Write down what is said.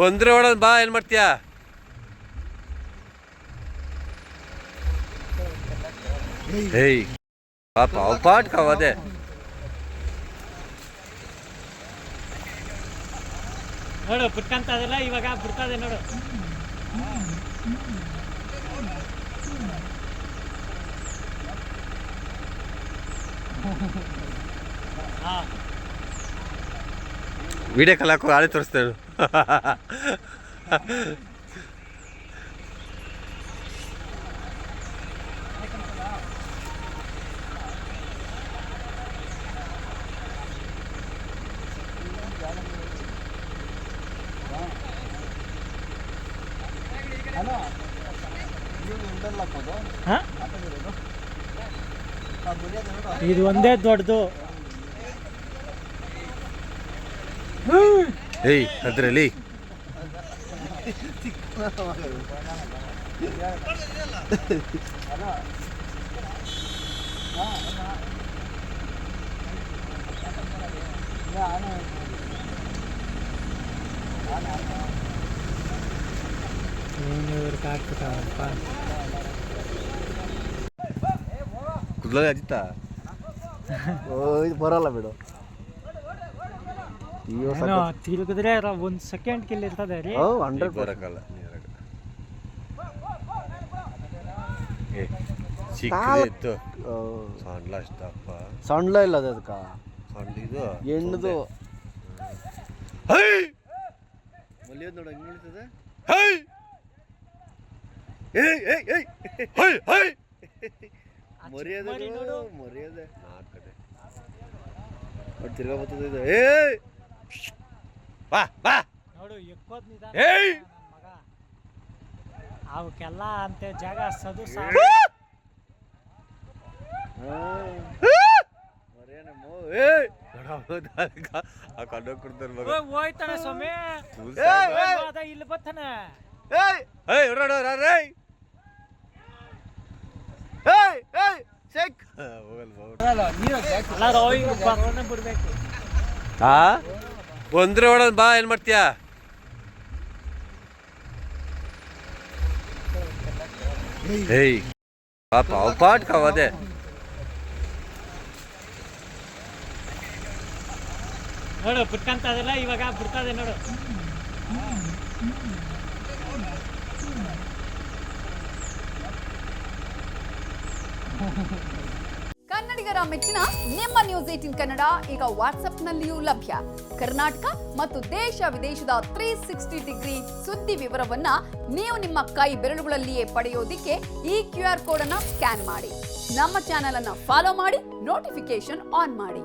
ಒಂದ್ರೆ ಹೊಡೋದು ಬಾ ಏನ್ ಮಾಡ್ತೀಯಾ ಏಯ್ ಪಾಪ ಅವ್ ಪಾಟ್ಕವದೆ ನೋಡು ಬಿಟ್ಕಂತ ಅದಲ್ಲ ಇವಾಗ ಬಿಡ್ತದೆ ನೋಡು ವಿಡಿಯೋ ಕಾಲ್ ಹಾಕೋ ಆಳೆ ತೋರಿಸ್ತೇನೆ ಇದು ಒಂದೇ ದೊಡ್ಡದು ಏಯ್ ಅದ್ರಲ್ಲಿ ಕುದ್ಲಲ್ಲಿ ಅಜಿತ ಇದು ಬರಲ್ಲ ಬಿಡು ತಿರುಗಿದ್ರೆ ಒಂದ್ ಸೆಕೆಂಡ್ ಕಿಲ್ ಇರ್ತದೆ ರೀ 100 ಬರಕಲ್ಲ ಚಿಕ್ಕದಿತ್ತು ಸಣ್ಣ ಅಷ್ಟಪ್ಪ ಸಣ್ಣ ಇಲ್ಲ ಅದಕ್ಕ ಸಣ್ಣ ಇದು ಎಣ್ಣದು ಮಲಿಯೋದು ನೋಡ ಹೆಂಗ್ ನಿಲ್ತದೆ ಮರ್ಯಾದೆ ಮರ್ಯಾದೆ ನಾಲ್ಕಡೆ ತಿರ್ಗಾ ಬರ್ತದೆ ಇದು ಏಯ್ ಬಾ ಬಾ ನೋಡು ಎಕ್ಕೋದ್ ನಿಧಾನ ಮಗ ಅವಕ್ಕೆಲ್ಲ ಅಂತ ಜಾಗ ಸದು ಹೋಯ್ತಾನೆ ಸ್ವಾಮಿ ಇಲ್ಲಿ ಬರ್ತಾನೆ ಬಿಡ್ಬೇಕು ಒಂದ್ರೆ ಹೊಡೋದು ಬಾ ಏನ್ ಮಾಡ್ತೀಯಾ ಏಯ್ ಪಾಪ ಅವ್ ಪಾಟ್ಕವದೆ ನೋಡು ಬಿಟ್ಕಂತ ಅದಲ್ಲ ಇವಾಗ ಬಿಡ್ತದೆ ನೋಡು ಕನ್ನಡಿಗರ ಮೆಚ್ಚಿನ ನಿಮ್ಮ ನ್ಯೂಸ್ 18 ಕನ್ನಡ ಈಗ ವಾಟ್ಸ್ಆಪ್ನಲ್ಲಿಯೂ ಲಭ್ಯ. ಕರ್ನಾಟಕ ಮತ್ತು ದೇಶ ವಿದೇಶದ 360 ಡಿಗ್ರಿ ಸುದ್ದಿ ವಿವರವನ್ನ ನೀವು ನಿಮ್ಮ ಕೈ ಬೆರಳುಗಳಲ್ಲಿಯೇ ಪಡೆಯೋದಿಕ್ಕೆ ಈ QR ಕೋಡ್ ಅನ್ನು ಸ್ಕ್ಯಾನ್ ಮಾಡಿ. ನಮ್ಮ ಚಾನೆಲ್ ಅನ್ನು ಫಾಲೋ ಮಾಡಿ, ನೋಟಿಫಿಕೇಶನ್ ಆನ್ ಮಾಡಿ.